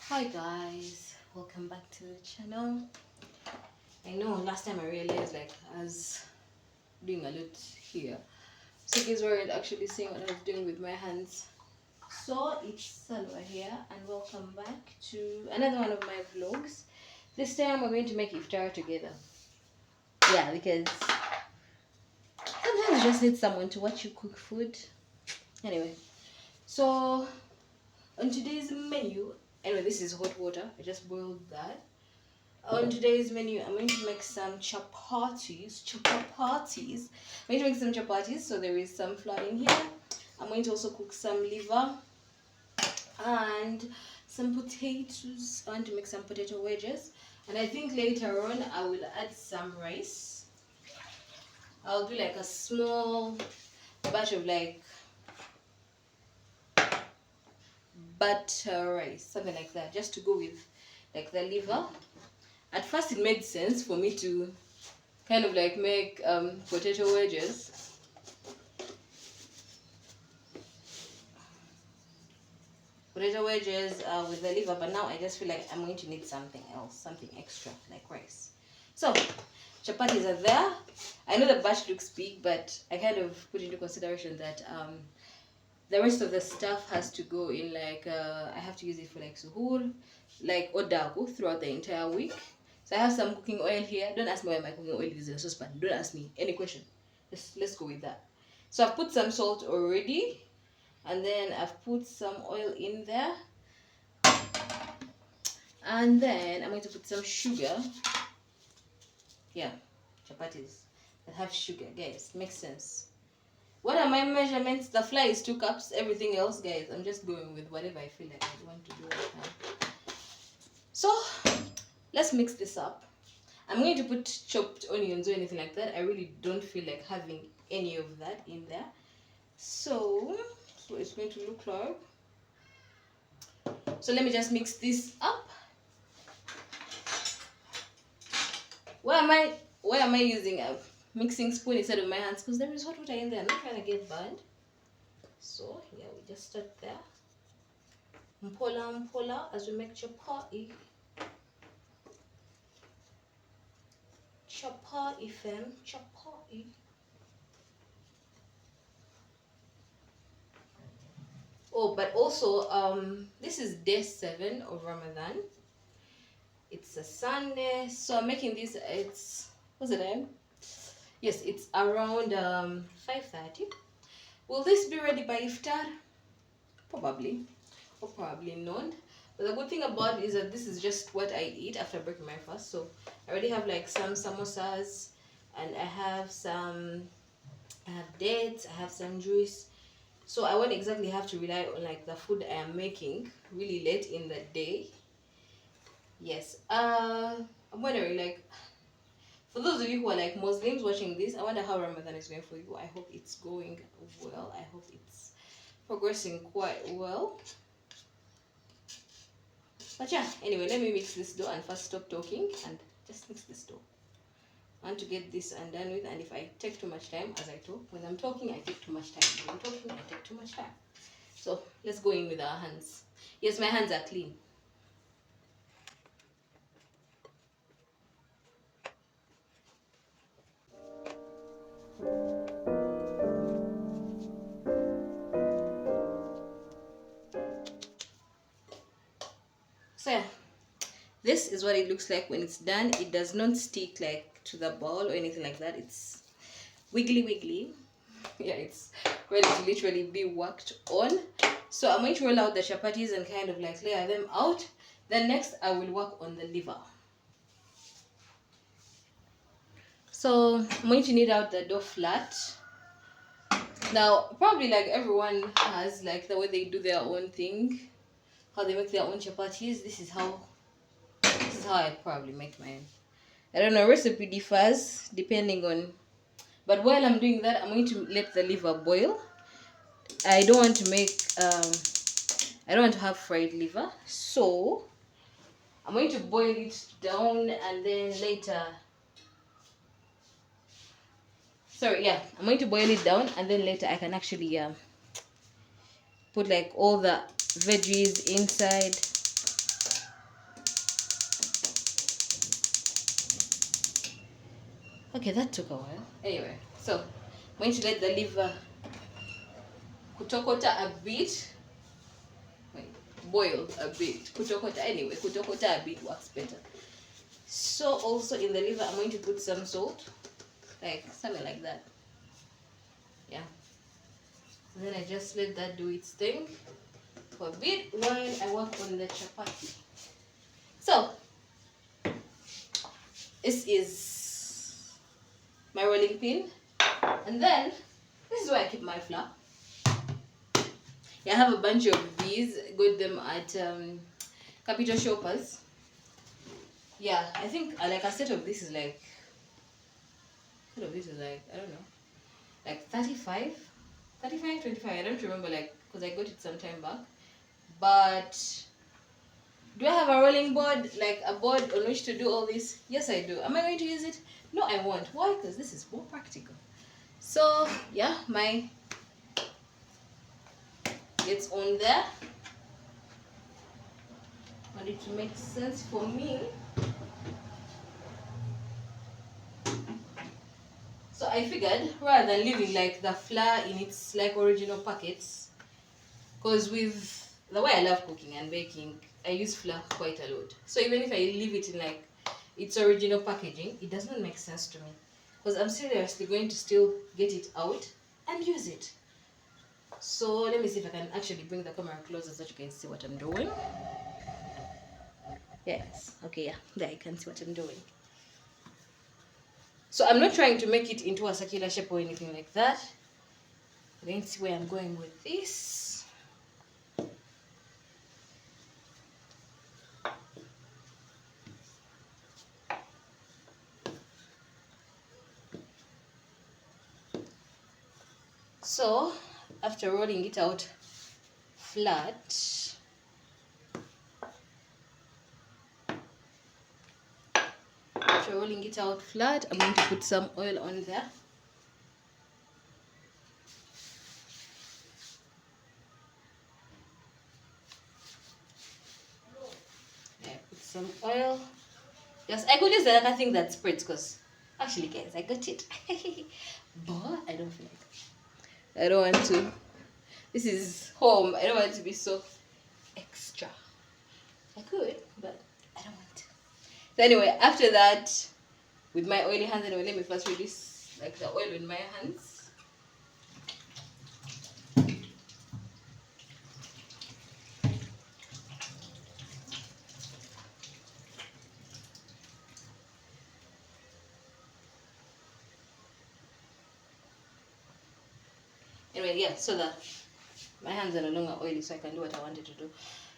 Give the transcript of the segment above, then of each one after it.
Hi guys, welcome back to the channel. I know last time I realized I was doing a lot here, so you guys weren't actually seeing what I was doing with my hands. So it's Salwa here, and welcome back to another one of my vlogs. This time we're going to make iftar together. Yeah, because sometimes you just need someone to watch you cook food. Anyway, so on today's menu, anyway, this is hot water. I just boiled that. On today's menu, I'm going to make some chapatis. I'm going to make some chapatis, so there is some flour in here. I'm going to also cook some liver and some potatoes. I want to make some potato wedges. And I think later on I will add some rice. I'll do like a small batch of like butter rice, something like that, just to go with like the liver. At first it made sense for me to kind of like make potato wedges. Potato wedges with the liver, but now I just feel like I'm going to need something else, something extra, like rice. So, chapatis are there. I know the batch looks big, but I kind of put into consideration that the rest of the stuff has to go in like, I have to use it for like suhoor, like odagu throughout the entire week. So I have some cooking oil here. Don't ask me why my cooking oil is in a saucepan. Don't ask me any question. Let's go with that. So I've put some salt already, and then I've put some oil in there, and then I'm going to put some sugar. Yeah, chapatis that have sugar, guys, makes sense. What are my measurements? The flour is 2 cups. Everything else, guys, I'm just going with whatever I feel like I want to do right now. So let's mix this up. I'm going to put chopped onions or anything like that. I really don't feel like having any of that in there. So it's going to look like. So let me just mix this up. Why am I using a mixing spoon instead of my hands? Because there is hot water in there. I'm not trying to get burned. So yeah, we just start there. Mpola as we make chapati. Chapati fam. Chapati. Oh, but also this is day 7 of Ramadan. It's a Sunday, so I'm making this. What's the time? Yes, it's around 5:30. Will this be ready by Iftar? Probably, or probably not. But the good thing about it is that this is just what I eat after breaking my fast. So I already have like some samosas, and I have dates, I have some juice. So I won't exactly have to rely on like the food I am making really late in the day. Yes. I'm wondering, like, for those of you who are like Muslims watching this, I wonder how Ramadan is going for you. I hope it's going well. I hope it's progressing quite well. But yeah, anyway, let me mix this dough and first stop talking and just mix this dough. I want to get this undone with, and if I take too much time as I talk, when I'm talking, I take too much time. When I'm talking, I take too much time. So let's go in with our hands. Yes, my hands are clean. So yeah, this is what it looks like when it's done. It does not stick like to the bowl or anything like that. It's wiggly. Yeah, it's ready to literally be worked on. So I'm going to roll out the chapatis and kind of like layer them out. Then next I will work on the liver. So I'm going to knead out the dough flat. Now probably like everyone has like the way they do their own thing, how they make their own chapatis. This is how I probably make mine. I don't know, recipe differs depending on, but while I'm doing that, I'm going to let the liver boil. I don't want to make I don't want to have fried liver, so I'm going to boil it down, and then later, I'm going to boil it down, and then later I can actually put like all the veggies inside. Okay, that took a while. Anyway, so I'm going to let the liver kutokota a bit. Wait, boil a bit. Kutokota, anyway, kutokota a bit works better. So also in the liver, I'm going to put some salt, like something like that. Yeah. And then I just let that do its thing for a bit while I work on the chapati. So this is my rolling pin, and then this is where I keep my flour. Yeah, I have a bunch of these. Got them at Capital Shoppers. Yeah, I think like a set of this is like, I don't know, like 35, 25. I don't remember, like, because I got it some time back. But do I have a rolling board, like a board on which to do all this? Yes, I do. Am I going to use it? No, I won't. Why? Because this is more practical. So yeah, my it's on there. And it makes sense for me. So I figured rather than leaving like the flour in its like original packets, because with the way I love cooking and baking, I use flour quite a lot. So even if I leave it in like its original packaging, it does not make sense to me, because I'm seriously going to still get it out and use it. So let me see if I can actually bring the camera closer so that you can see what I'm doing. Yes, okay, yeah, there you can see what I'm doing. So I'm not trying to make it into a circular shape or anything like that. Let's see where I'm going with this. So after rolling it out flat, I'm going to put some oil on there. Yeah, put some oil. Yes, I could use the other thing that spreads, because actually, guys, I got it. But I don't feel like, I don't want to. This is home. I don't want to be so extra. I could, but I don't want to. So anyway, after that, with my oily hands, anyway, let me first release like the oil in my hands. Anyway, yeah, so that my hands are no longer oily, so I can do what I wanted to do.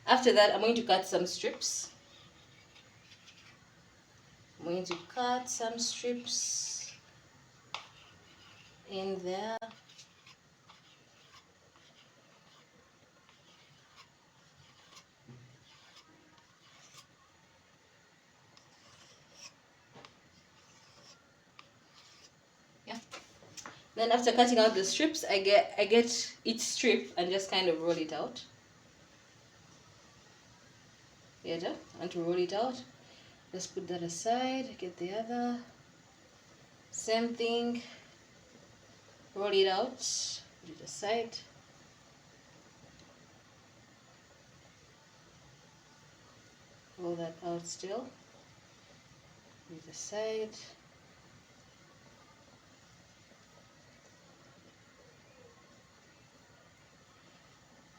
After that, I'm going to cut some strips. I'm going to cut some strips in there. Yeah. Then after cutting out the strips, I get each strip and just kind of roll it out. Yeah, and to roll it out, just put that aside. Get the other. Same thing. Roll it out. Put it aside. Roll that out still. Put it aside.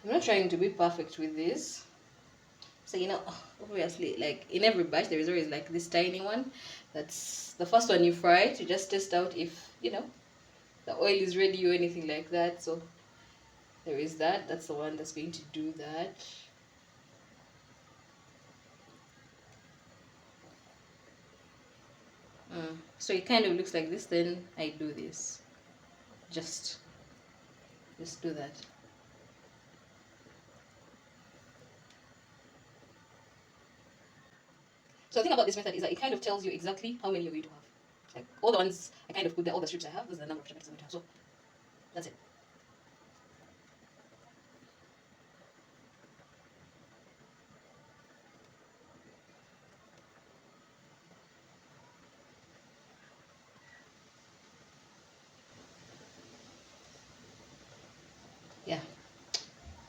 I'm not trying to be perfect with this. So, you know, obviously, like in every batch, there is always like this tiny one. That's the first one you fry to just test out if, you know, the oil is ready or anything like that. So there is that. That's the one that's going to do that. So it kind of looks like this. Then I do this. Just do that. So the thing about this method is that it kind of tells you exactly how many you're going to have. Like all the ones I kind of put there, all the strips I have, this is the number of chapatis I'm going to have. So that's it.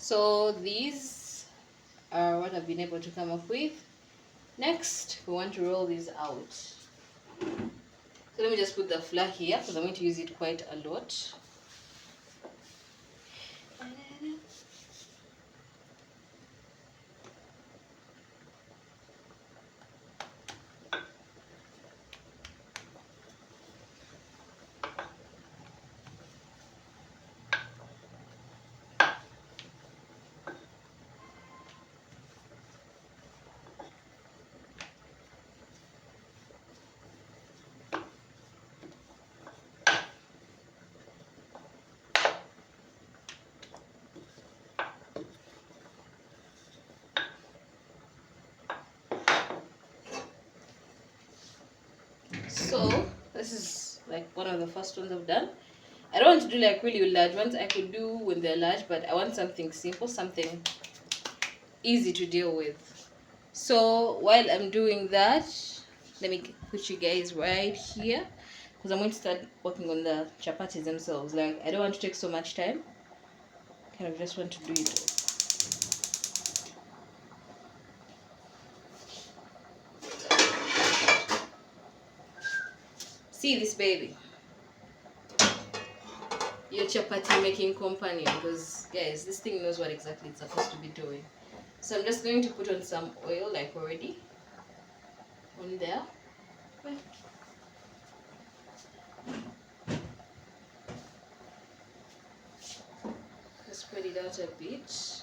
So these are what I've been able to come up with. Next, we want to roll these out. So let me just put the flour here because I'm going to use it quite a lot. So this is like one of the first ones I've done. I don't want to do like really large ones. I could do when they're large, but I want something simple, something easy to deal with. So while I'm doing that, let me put you guys right here because I'm going to start working on the chapatis themselves. Like I don't want to take so much time. Kind of just want to do it. See this baby, your chapati making companion, because guys, this thing knows what exactly it's supposed to be doing. So I'm just going to put on some oil like already on there. Just spread it out a bit.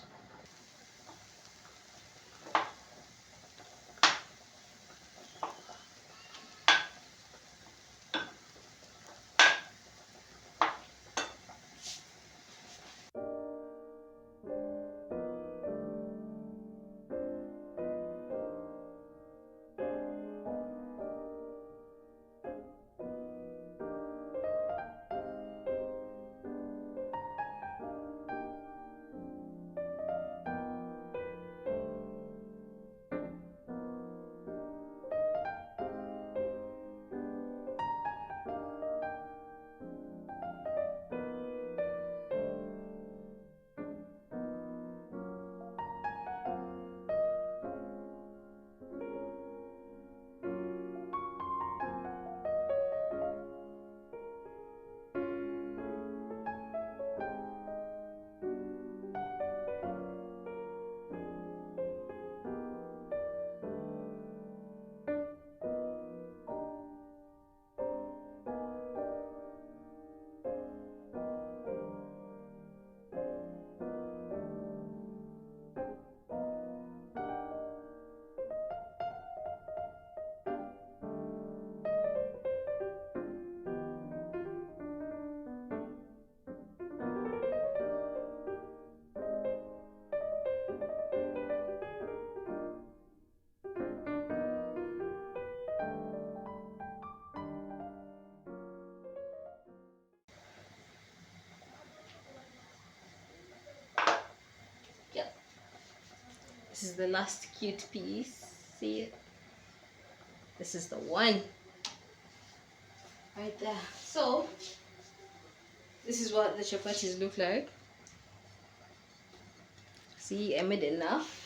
Yep. This is the last cute piece. See it? This is the one. Right there. So, this is what the chapatis look like. See, I made enough.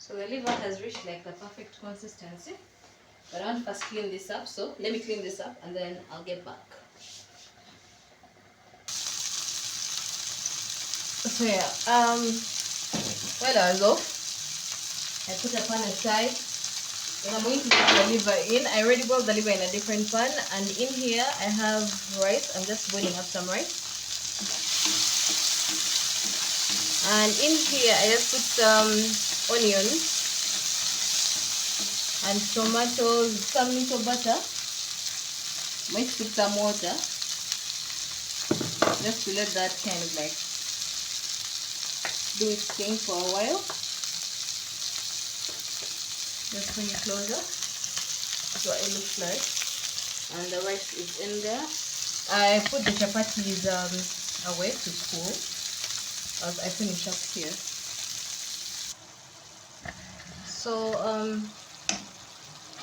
So the liver has reached like the perfect consistency. But I want to first clean this up, so let me clean this up and then I'll get back. So yeah, while I was off, I put a pan aside Then I'm going to put the liver in. I already boiled the liver in a different pan, and in here I have rice. I'm just boiling up some rice. And in here I just put some onions and tomatoes, some little butter. Might put some water just to let that kind of like do its thing for a while. Just bring it closer. That's what it looks like. And the rice is in there. I put the chapatis away to cool as I finish up here. So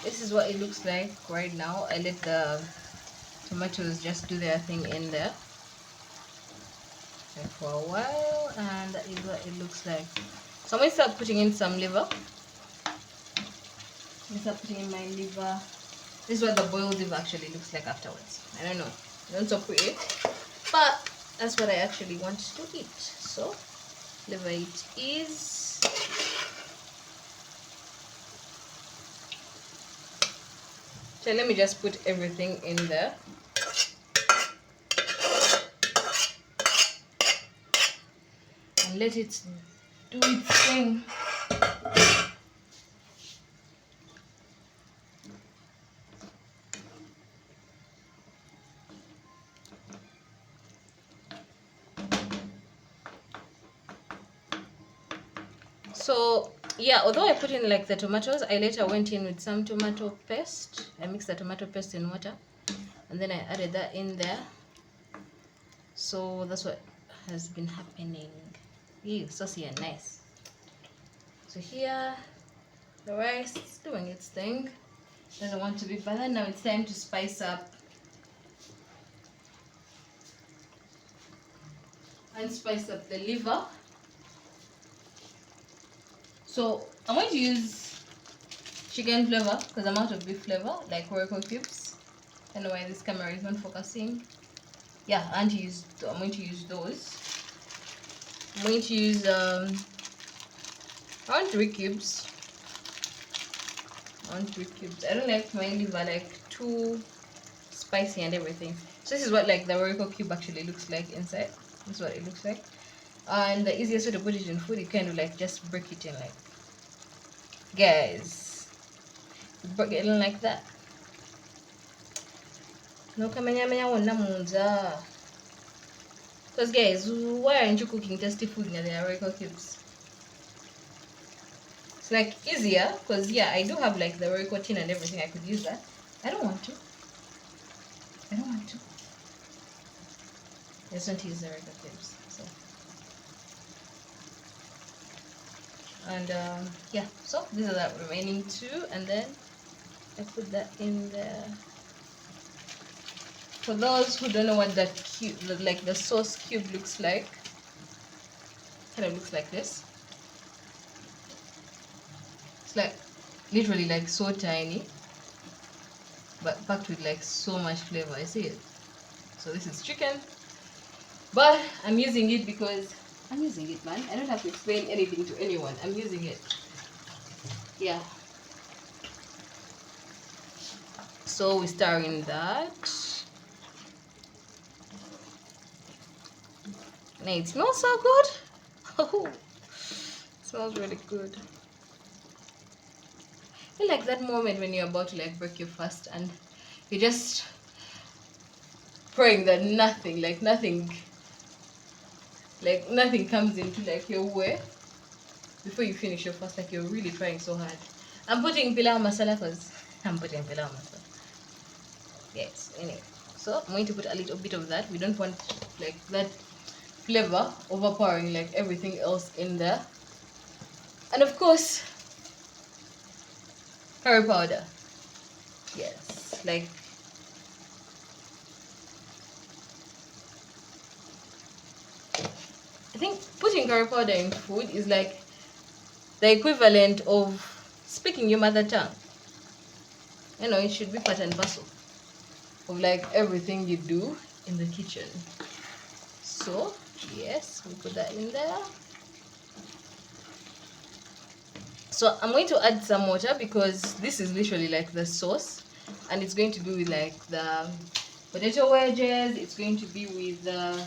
this is what it looks like right now. I let the tomatoes just do their thing in there like for a while, and that is what it looks like. So I'm going to start putting in some liver. I'm start putting in my liver. This is what the boiled liver actually looks like afterwards. I don't know. I don't so pretty, but that's what I actually want to eat. So liver it is. So let me just put everything in there. And let it do its thing. So yeah, although I put in like the tomatoes, I later went in with some tomato paste. I mixed the tomato paste in water and then I added that in there. So that's what has been happening. Ew, saucy and nice. So here the rice is doing its thing. Doesn't want to be bothered. Now it's time to spice up and spice up the liver. So I'm going to use chicken flavor because I'm out of beef flavor, like Royco cubes. I don't know why this camera is not focusing. Yeah, I'm going to use those. I'm going to use around 3 cubes. Around 3 cubes. I don't like my liver like too spicy and everything. So this is what like the Royco cube actually looks like inside. This is what it looks like. And the easiest way to put it in food, you kind of like just break it in like, guys, break it in like that. No kamenya wonna munza. Because guys, why aren't you cooking tasty food in the Royco cubes? It's like easier because yeah, I do have like the Royco tin and everything. I could use that. I don't want to. I just want to use the Royco cubes. So. And yeah, so these are the remaining 2, and then I put that in there. For those who don't know what that cube, like the sauce cube looks like, kind of looks like this. It's like literally like so tiny, but packed with like so much flavor. I see it. So this is chicken, but I'm using it because I'm using it, man. I don't have to explain anything to anyone. I'm using it. Yeah. So we stir in that. And it smells so good. Oh, it smells really good. I feel like that moment when you're about to like break your fast and you're just praying that nothing comes into like your way before you finish your fast, like you're really trying so hard. I'm putting pilau masala because I'm putting pilau masala. Yes, anyway. So I'm going to put a little bit of that. We don't want like that flavor overpowering like everything else in there. And of course, curry powder. Yes, like I think putting curry powder in food is like the equivalent of speaking your mother tongue. You know, it should be part and parcel of like everything you do in the kitchen. So yes, we put that in there. So I'm going to add some water because this is literally like the sauce, and it's going to be with like the potato wedges. It's going to be with the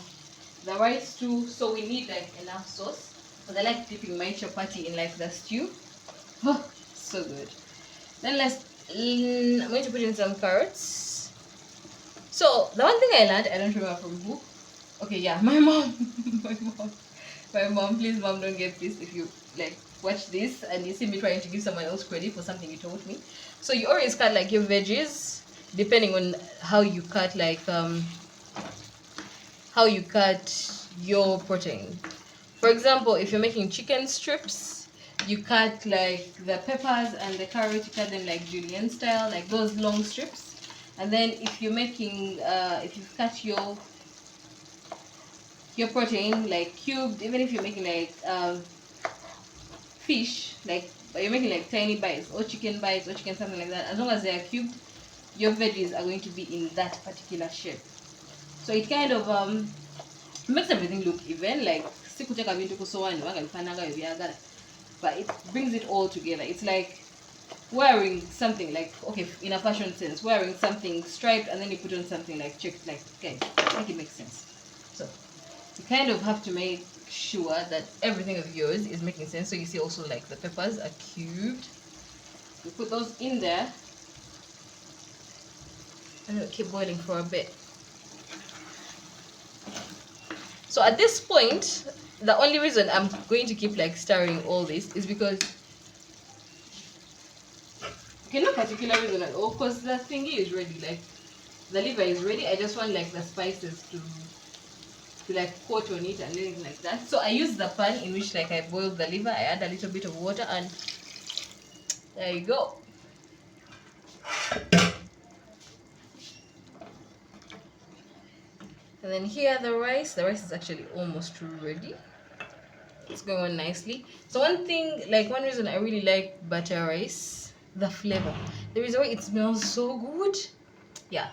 rice too. So we need like enough sauce. Because I like dipping my chapati in like the stew. Oh, so good. Then I'm going to put in some carrots. So the one thing I learned, I don't remember from who. Okay, yeah, my mom, my mom, my mom. Please, mom, don't get this if you like watch this and you see me trying to give someone else credit for something you told me. So you always cut like your veggies, depending on how you cut how you cut your protein. For example, if you're making chicken strips, you cut like the peppers and the carrot, you cut them like julienne style, like those long strips. And then if you're making if you've cut your protein like cubed, even if you're making like fish, like but you're making like tiny bites or chicken something like that, as long as they are cubed, your veggies are going to be in that particular shape. So it kind of makes everything look even, like sikuteka vintu kusowani wakavifananga vyagala, but it brings it all together. It's like wearing something like, okay, in a fashion sense, wearing something striped and then you put on something like checked, like, okay, I think it makes sense. So you kind of have to make sure that everything of yours is making sense. So you see also like the peppers are cubed. You put those in there and it'll keep boiling for a bit. So at this point, the only reason I'm going to keep like stirring all this is because, okay, no particular reason at all, because the thingy is ready, like the liver is ready. I just want like the spices to like coat on it and anything like that. So I use the pan in which like I boiled the liver. I add a little bit of water and there you go. And then here the rice. The rice is actually almost ready. It's going on nicely. So one thing, like one reason I really like butter rice, the flavor. The reason why it smells so good. Yeah.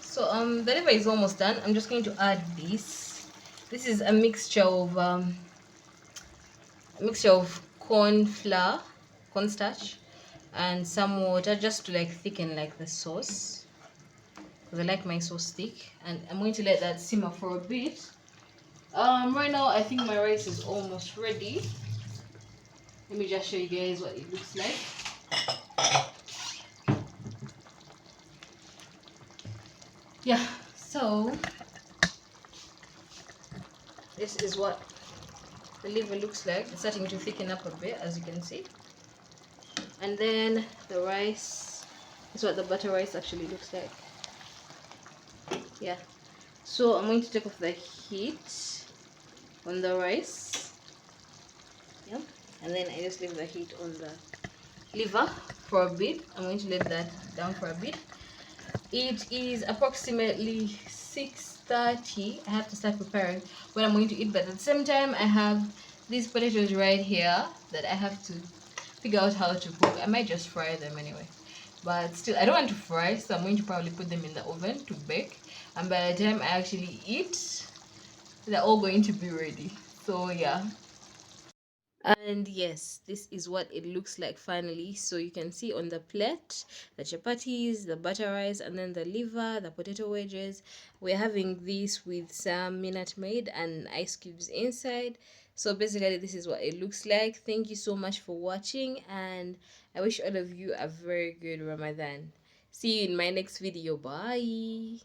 So the liver is almost done. I'm just going to add this. This is a mixture of corn flour, cornstarch, and some water just to like thicken like the sauce. Because I like my sauce thick, and I'm going to let that simmer for a bit. Right now I think my rice is almost ready. Let me just show you guys what it looks like. Yeah, so this is what the liver looks like. It's starting to thicken up a bit, as you can see. And then the rice is what the butter rice actually looks like. Yeah, so I'm going to take off the heat on the rice. Yeah, and then I just leave the heat on the liver for a bit. I'm going to let that down for a bit. It is approximately 6:30. I have to start preparing when I'm going to eat, but at the same time I have these potatoes right here that I have to figure out how to cook. I might just fry them anyway, but still I don't want to fry, so I'm going to probably put them in the oven to bake, and by the time I actually eat, they're all going to be ready. So yeah. And yes, this is what it looks like finally. So you can see on the plate the chapatis, the butter rice, and then the liver, the potato wedges. We're having this with some minute maid and ice cubes inside. So basically this is what it looks like. Thank you so much for watching, and I wish all of you a very good Ramadan. See you in my next video. Bye.